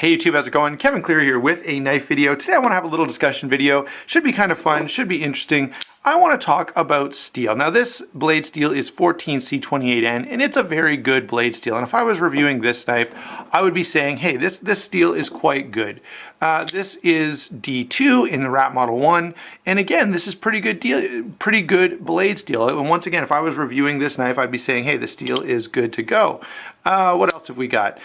Hey YouTube, how's it going? Kevin Cleary here with a knife video. Today I want to have a little discussion video. Should be kind of fun, should be interesting. I want to talk about steel. Now this blade steel is 14C28N and it's a very good blade steel. And if I was reviewing this knife, I would be saying, hey, this steel is quite good. This is D2 in the Rat Model 1. And again, this is pretty good blade steel. And once again, if I was reviewing this knife, I'd be saying, hey, the steel is good to go. What else have we got?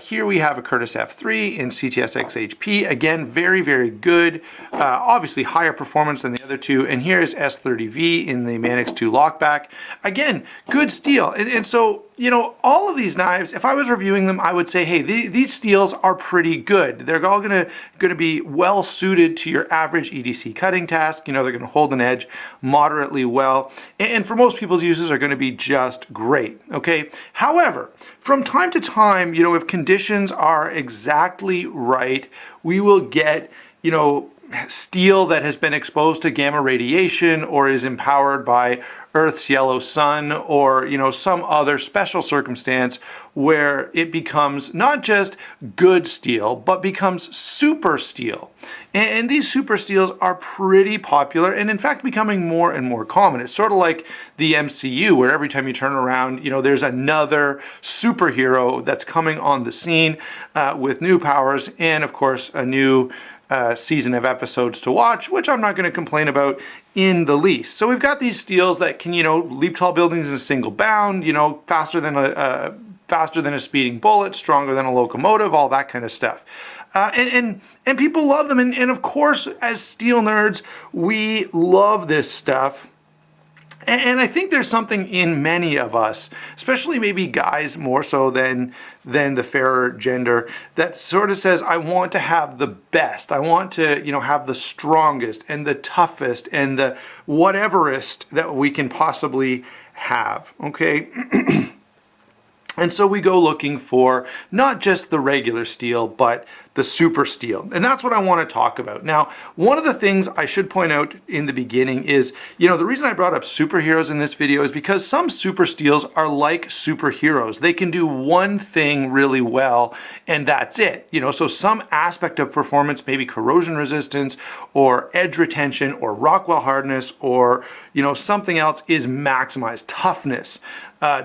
Here we have a Curtis F3 in CTSX HP. Again, very, very good. Obviously higher performance than the other two. And here's S30V in the Manix 2 lockback. Again, good steel. And so, you know, all of these knives, if I was reviewing them, I would say, hey, these steels are pretty good. They're all gonna be well suited to your average EDC cutting task. You know, they're gonna hold an edge moderately well. And for most people's uses are gonna be just great, okay? However, from time to time, you know, if conditions are exactly right, we will get, you know, steel that has been exposed to gamma radiation or is empowered by Earth's yellow sun, or, you know, some other special circumstance where it becomes not just good steel, but becomes super steel. And these super steels are pretty popular and in fact becoming more and more common. It's sort of like the MCU, where every time you turn around, you know, there's another superhero that's coming on the scene with new powers and of course a new season of episodes to watch, which I'm not going to complain about in the least. So we've got these steels that can, you know, leap tall buildings in a single bound, you know, faster than a speeding bullet, stronger than a locomotive, all that kind of stuff. And people love them. And of course, as steel nerds, we love this stuff. And I think there's something in many of us, especially maybe guys more so than the fairer gender, that sort of says, I want to have the best. I want to, you know, have the strongest and the toughest and the whateverest that we can possibly have, okay? And so we go looking for not just the regular steel, but the super steel. And that's what I want to talk about. Now, one of the things I should point out in the beginning is, you know, the reason I brought up superheroes in this video is because some super steels are like superheroes. They can do one thing really well, and that's it. You know, so some aspect of performance, maybe corrosion resistance or edge retention or Rockwell hardness or, you know, something else is maximized. Toughness,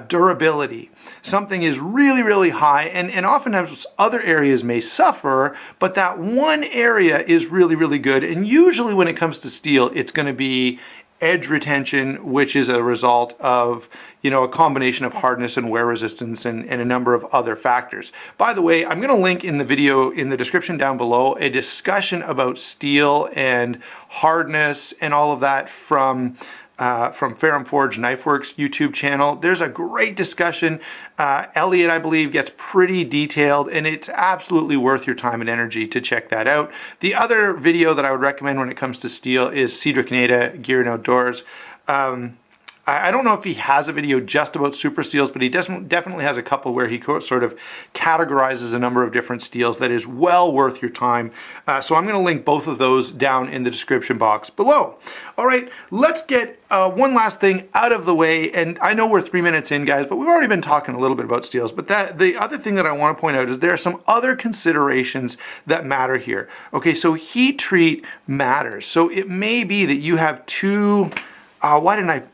durability. Something is really, really high, and oftentimes other areas may suffer, but that one area is really, really good. And usually when it comes to steel, it's going to be edge retention, which is a result of, you know, a combination of hardness and wear resistance and a number of other factors. By the way, I'm going to link in the video in the description down below a discussion about steel and hardness and all of that from Ferrum Forge Knife Works YouTube channel. There's a great discussion. Elliot, I believe, gets pretty detailed, and it's absolutely worth your time and energy to check that out. The other video that I would recommend when it comes to steel is Cedric Nada, Gear and Outdoors. I don't know if he has a video just about super steels, but he definitely has a couple where he sort of categorizes a number of different steels that is well worth your time. So I'm going to link both of those down in the description box below. All right, let's get one last thing out of the way. And I know we're 3 minutes in, guys, but we've already been talking a little bit about steels. But the other thing that I want to point out is there are some other considerations that matter here. Okay, so heat treat matters. So it may be that you have two, why didn't I...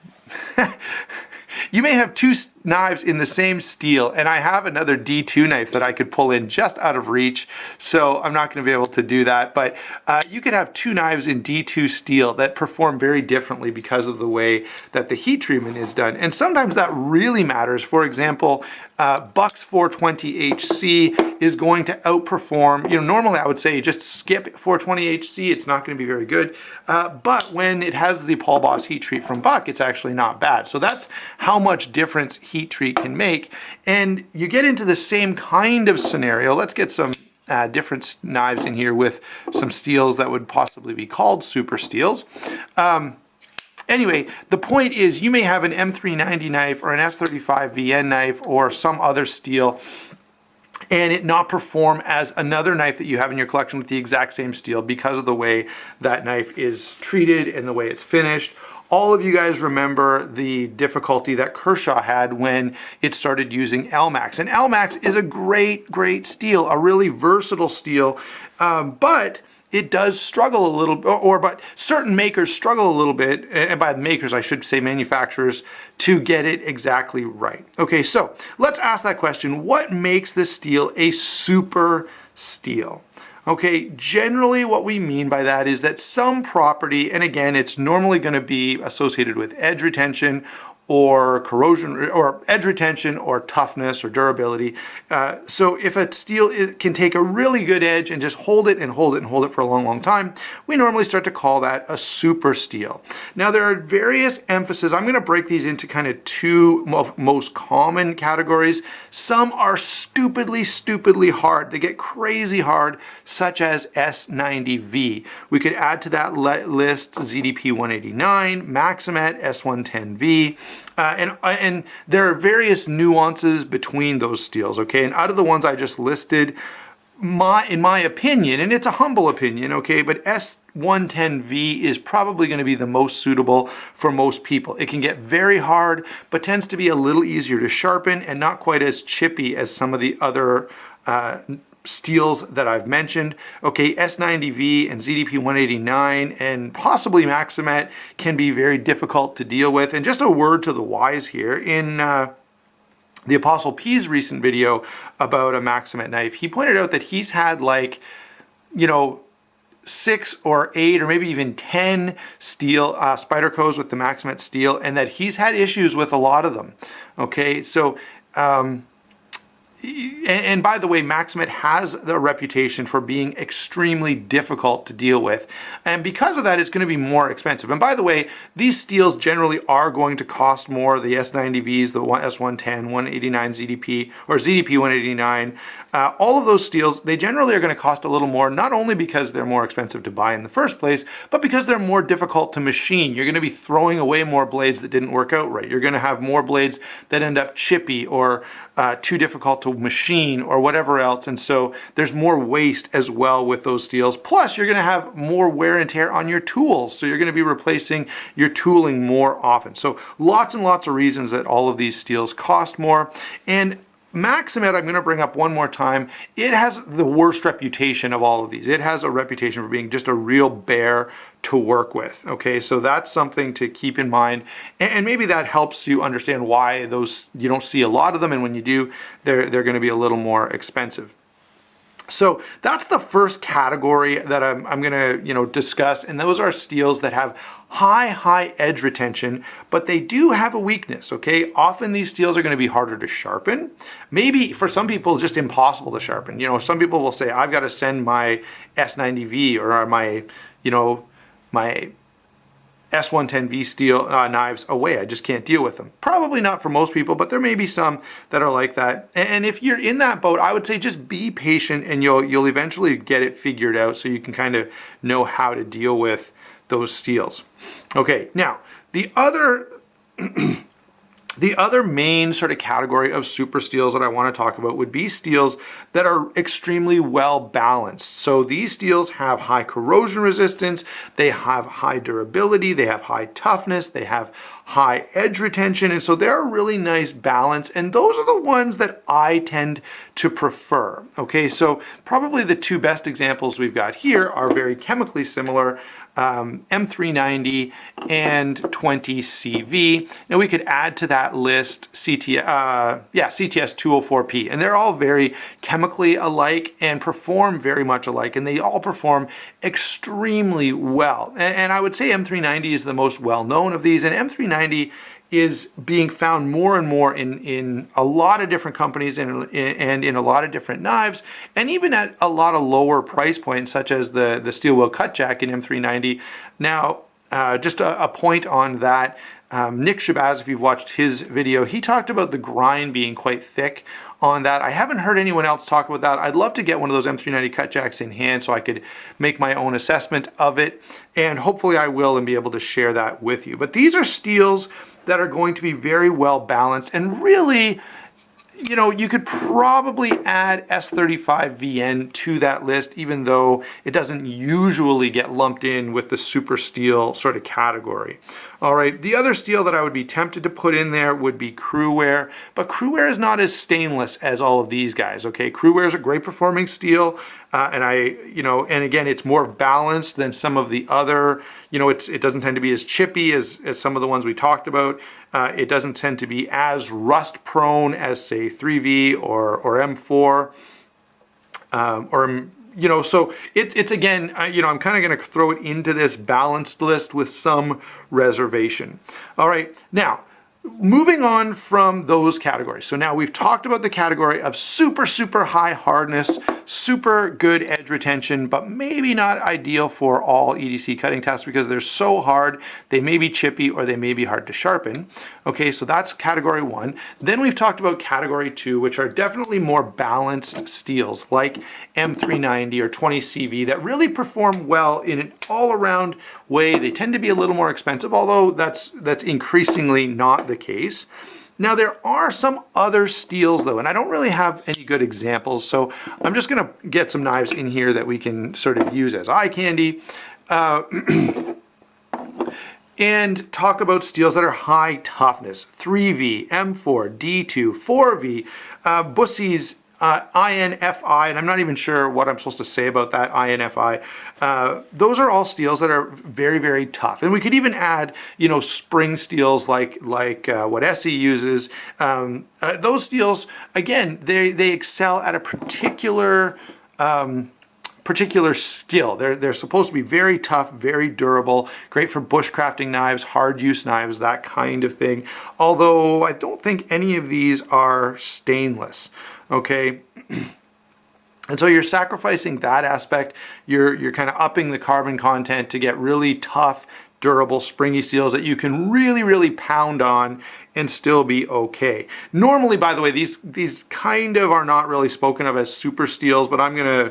You may have two knives in the same steel, and I have another D2 knife that I could pull in just out of reach, so I'm not going to be able to do that. But you could have two knives in D2 steel that perform very differently because of the way that the heat treatment is done. And sometimes that really matters. For example, Buck's 420 HC is going to outperform, you know, normally I would say just skip 420 HC, it's not going to be very good. But when it has the Paul Boss heat treat from Buck, it's actually not bad. So that's how much difference heat treat can make. And you get into the same kind of scenario. Let's get some different knives in here with some steels that would possibly be called super steels. Anyway, the point is you may have an M390 knife or an S35 VN knife or some other steel, and it not perform as another knife that you have in your collection with the exact same steel because of the way that knife is treated and the way it's finished. All of you guys remember the difficulty that Kershaw had when it started using LMAX. And LMAX is a great steel, a really versatile steel, but it does struggle a little, but certain makers struggle a little bit, and by makers I should say manufacturers, to get it exactly right. Okay, so let's ask that question. What makes this steel a super steel? Okay, generally what we mean by that is that some property, and again, it's normally going to be associated with edge retention or corrosion, or edge retention or toughness or durability. So if a steel can take a really good edge and just hold it and hold it and hold it for a long time, we normally start to call that a super steel. Now there are various emphases. I'm gonna break these into kind of two most common categories. Some are stupidly hard. They get crazy hard, such as S90V. We could add to that list ZDP 189, Maximet S110V, and there are various nuances between those steels, okay? And out of the ones I just listed, in my opinion, and it's a humble opinion, okay, but S110V is probably going to be the most suitable for most people. It can get very hard, but tends to be a little easier to sharpen and not quite as chippy as some of the other steels that I've mentioned. Okay, S90V and ZDP 189 and possibly Maximet can be very difficult to deal with. And just a word to the wise here, in the Apostle P's recent video about a Maximet knife, he pointed out that he's had 6 or 8 or maybe even 10 steel Spydercos with the Maximet steel, and that he's had issues with a lot of them. Okay, so and by the way, Maximet has the reputation for being extremely difficult to deal with. And because of that, it's going to be more expensive. And by the way, these steels generally are going to cost more. The S90Vs, the S110, 189 ZDP, or ZDP 189, all of those steels, they generally are going to cost a little more, not only because they're more expensive to buy in the first place, but because they're more difficult to machine. You're going to be throwing away more blades that didn't work out right. You're going to have more blades that end up chippy or too difficult to machine or whatever else. And so there's more waste as well with those steels. Plus, you're going to have more wear and tear on your tools. So you're going to be replacing your tooling more often. So lots and lots of reasons that all of these steels cost more. And Maximet, I'm going to bring up one more time, it has the worst reputation of all of these. It has a reputation for being just a real bear to work with. Okay, so that's something to keep in mind, and maybe that helps you understand why those, you don't see a lot of them, and when you do, they're going to be a little more expensive. So that's the first category that I'm going to discuss, and those are steels that have high edge retention, but they do have a weakness. Okay, often these steels are going to be harder to sharpen. Maybe for some people, just impossible to sharpen. Some people will say, I've got to send my S90V or my S110V steel knives away. I just can't deal with them. Probably not for most people, but there may be some that are like that. And if you're in that boat, I would say just be patient, and you'll eventually get it figured out, so you can kind of know how to deal with those steels. Okay, now the other the other main sort of category of super steels that I want to talk about would be steels that are extremely well balanced. So these steels have high corrosion resistance, they have high durability, they have high toughness, they have high edge retention, and so they're a really nice balance, and those are the ones that I tend to prefer. Okay, so probably the two best examples we've got here are very chemically similar, M390 and 20CV. Now we could add to that list CTS 204P, and they're all very chemically alike and perform very much alike, and they all perform extremely well. And I would say M390 is the most well-known of these, and M390 is being found more and more in a lot of different companies and in a lot of different knives, and even at a lot of lower price points, such as the steel wheel cut jack in M390. Now, just a point on that, Nick Shabazz, if you've watched his video, he talked about the grind being quite thick on that. I haven't heard anyone else talk about that. I'd love to get one of those M390 cut jacks in hand so I could make my own assessment of it, and hopefully I will and be able to share that with you. But these are steels that are going to be very well balanced, and really, you know, you could probably add S35VN to that list, even though it doesn't usually get lumped in with the super steel sort of category. All right, the other steel that I would be tempted to put in there would be Crewware, but Crewware is not as stainless as all of these guys, okay? Crewware is a great performing steel, and again, it's more balanced than some of the other, it doesn't tend to be as chippy as some of the ones we talked about. It doesn't tend to be as rust prone as, say, 3V or M4, so it's again, I'm kind of going to throw it into this balanced list with some reservation. All right, now, moving on from those categories. So now we've talked about the category of super, super high hardness, super good edge retention, but maybe not ideal for all EDC cutting tasks because they're so hard, they may be chippy or they may be hard to sharpen. Okay, so that's category 1. Then we've talked about category 2, which are definitely more balanced steels like M390 or 20CV that really perform well in an all-around way. They tend to be a little more expensive, although that's increasingly not the case. Now there are some other steels though, and I don't really have any good examples, so I'm just gonna get some knives in here that we can sort of use as eye candy. And talk about steels that are high toughness: 3V, M4, D2, 4V, Bussy's INFI, and I'm not even sure what I'm supposed to say about that INFI. Those are all steels that are very, very tough. And we could even add, spring steels like what Essie uses. Those steels, again, they excel at a particular skill. They're supposed to be very tough, very durable, great for bushcrafting knives, hard use knives, that kind of thing. Although I don't think any of these are stainless. Okay, and so you're sacrificing that aspect. You're kind of upping the carbon content to get really tough, durable, springy steels that you can really, really pound on and still be okay. Normally, by the way, these kind of are not really spoken of as super steels, but I'm gonna,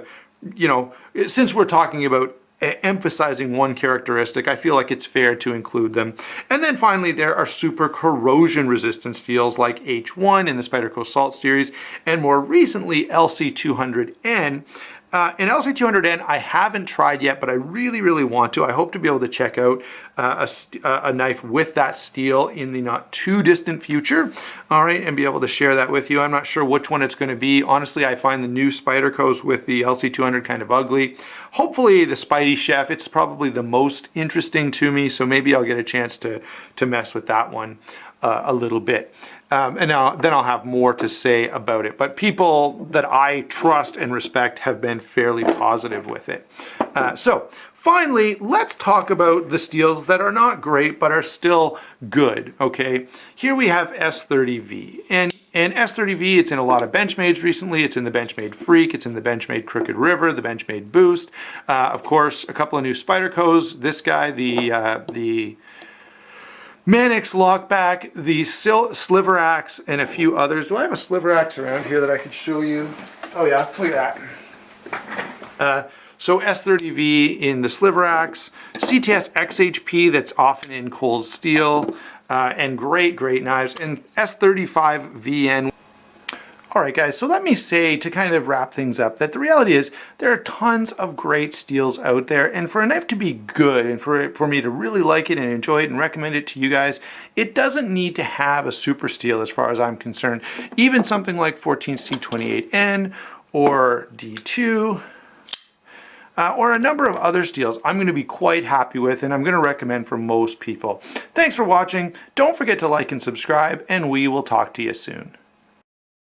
since we're talking about emphasizing one characteristic, I feel like it's fair to include them. And then finally, there are super corrosion resistant steels like H1 in the Spyderco Salt series, and more recently LC200N. And LC200N I haven't tried yet, but I really, really want to. I hope to be able to check out a knife with that steel in the not too distant future, all right, and be able to share that with you. I'm not sure which one it's going to be. Honestly, I find the new Spydercos with the LC200 kind of ugly. Hopefully the Spidey Chef, it's probably the most interesting to me, so maybe I'll get a chance to mess with that one a little bit. And then I'll have more to say about it. But people that I trust and respect have been fairly positive with it. So finally, let's talk about the steels that are not great but are still good. Okay, here we have S30V. And S30V, it's in a lot of Benchmades recently. It's in the Benchmade Freak, it's in the Benchmade Crooked River, the Benchmade Boost. Of course, a couple of new Spydercos. This guy, the Manix Lockback, the Sliver Axe, and a few others. Do I have a Sliver Axe around here that I could show you? Oh yeah, look at that. So S30V in the Sliver Axe, CTS XHP that's often in cold steel, and great knives, and S35VN. All right, guys, so let me say, to kind of wrap things up, that the reality is there are tons of great steels out there, and for a knife to be good and for me to really like it and enjoy it and recommend it to you guys, it doesn't need to have a super steel as far as I'm concerned. Even something like 14C28N or D2, or a number of other steels I'm going to be quite happy with and I'm going to recommend for most people. Thanks for watching. Don't forget to like and subscribe, and we will talk to you soon.